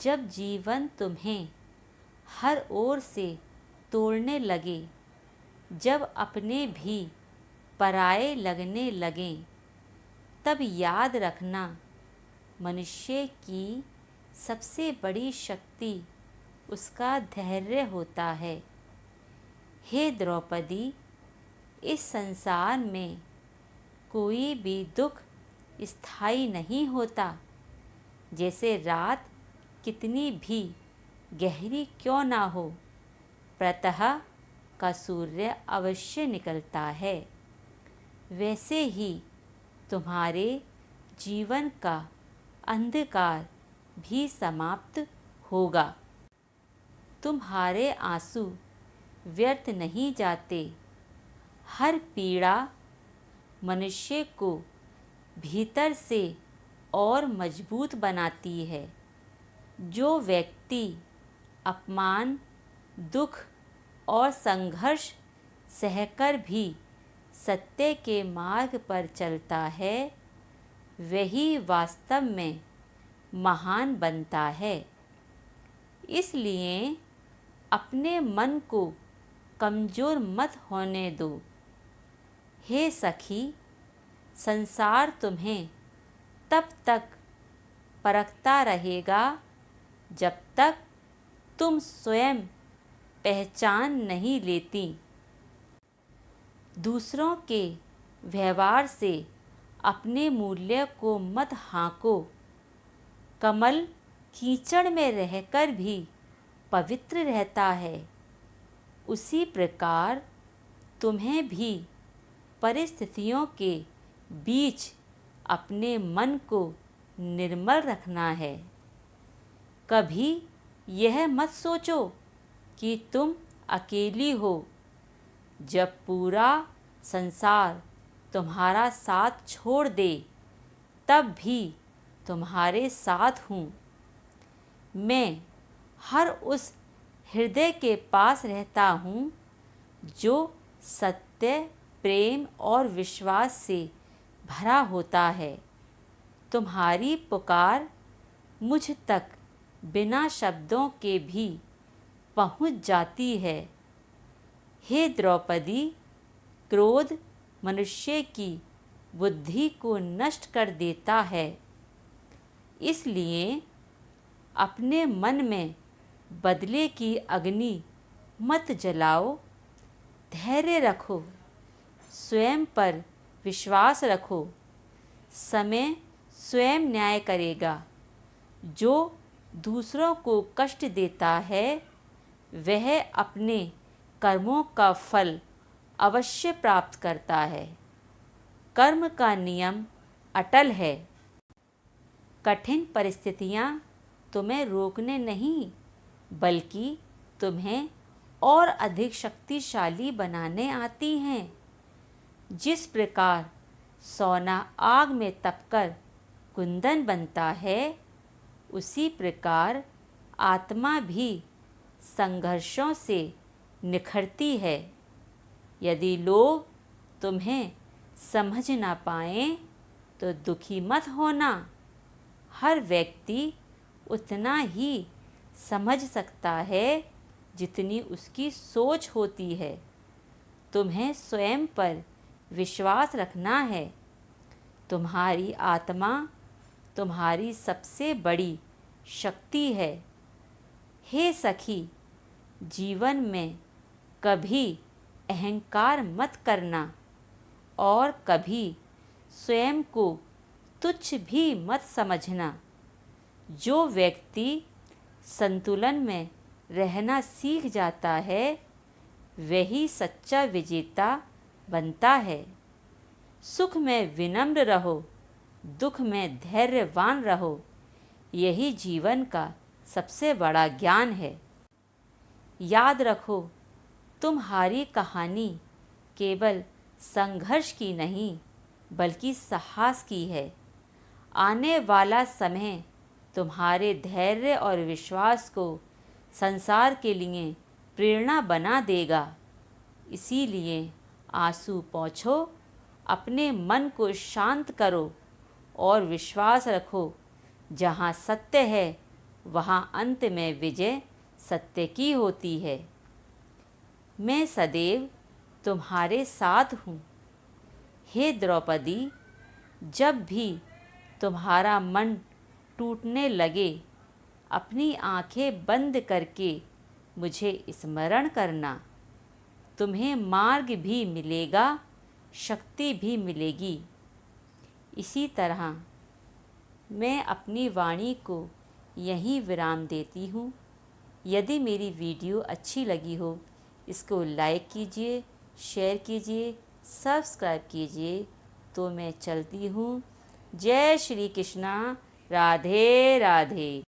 जब जीवन तुम्हें हर ओर से तोड़ने लगे, जब अपने भी पराये लगने लगें, तब याद रखना मनुष्य की सबसे बड़ी शक्ति उसका धैर्य होता है। हे द्रौपदी, इस संसार में कोई भी दुख स्थायी नहीं होता। जैसे रात कितनी भी गहरी क्यों ना हो, प्रातः का सूर्य अवश्य निकलता है, वैसे ही तुम्हारे जीवन का अंधकार भी समाप्त होगा। तुम्हारे आंसू व्यर्थ नहीं जाते। हर पीड़ा मनुष्य को भीतर से और मजबूत बनाती है। जो व्यक्ति अपमान, दुख और संघर्ष सहकर भी सत्य के मार्ग पर चलता है, वही वास्तव में महान बनता है। इसलिए अपने मन को कमज़ोर मत होने दो। हे सखी, संसार तुम्हें तब तक परखता रहेगा जब तक तुम स्वयं पहचान नहीं लेती। दूसरों के व्यवहार से अपने मूल्य को मत हाँको। कमल कीचड़ में रहकर भी पवित्र रहता है, उसी प्रकार तुम्हें भी परिस्थितियों के बीच अपने मन को निर्मल रखना है। कभी यह मत सोचो कि तुम अकेली हो। जब पूरा संसार तुम्हारा साथ छोड़ दे, तब भी तुम्हारे साथ हूँ। मैं हर उस हृदय के पास रहता हूँ जो सत्य, प्रेम और विश्वास से भरा होता है। तुम्हारी पुकार मुझ तक बिना शब्दों के भी पहुँच जाती है। हे द्रौपदी, क्रोध मनुष्य की बुद्धि को नष्ट कर देता है। इसलिए अपने मन में बदले की अग्नि मत जलाओ। धैर्य रखो, स्वयं पर विश्वास रखो। समय स्वयं न्याय करेगा। जो दूसरों को कष्ट देता है, वह अपने कर्मों का फल अवश्य प्राप्त करता है। कर्म का नियम अटल है। कठिन परिस्थितियाँ तुम्हें रोकने नहीं, बल्कि तुम्हें और अधिक शक्तिशाली बनाने आती हैं। जिस प्रकार सोना आग में तपकर कुंदन बनता है, उसी प्रकार आत्मा भी संघर्षों से निखरती है। यदि लोग तुम्हें समझ ना पाएं, तो दुखी मत होना। हर व्यक्ति उतना ही समझ सकता है जितनी उसकी सोच होती है। तुम्हें स्वयं पर विश्वास रखना है। तुम्हारी आत्मा तुम्हारी सबसे बड़ी शक्ति है। हे सखी, जीवन में कभी अहंकार मत करना और कभी स्वयं को तुच्छ भी मत समझना। जो व्यक्ति संतुलन में रहना सीख जाता है, वही सच्चा विजेता बनता है। सुख में विनम्र रहो, दुख में धैर्यवान रहो। यही जीवन का सबसे बड़ा ज्ञान है। याद रखो, तुम्हारी कहानी केवल संघर्ष की नहीं, बल्कि साहस की है। आने वाला समय तुम्हारे धैर्य और विश्वास को संसार के लिए प्रेरणा बना देगा। इसीलिए आंसू पोंछो, अपने मन को शांत करो और विश्वास रखो। जहाँ सत्य है, वहाँ अंत में विजय सत्य की होती है। मैं सदैव तुम्हारे साथ हूँ। हे द्रौपदी, जब भी तुम्हारा मन टूटने लगे, अपनी आंखें बंद करके मुझे स्मरण करना। तुम्हें मार्ग भी मिलेगा, शक्ति भी मिलेगी। इसी तरह मैं अपनी वाणी को यहीं विराम देती हूँ। यदि मेरी वीडियो अच्छी लगी हो, इसको लाइक कीजिए, शेयर कीजिए, सब्सक्राइब कीजिए। तो मैं चलती हूँ। जय श्री कृष्णा। राधे राधे।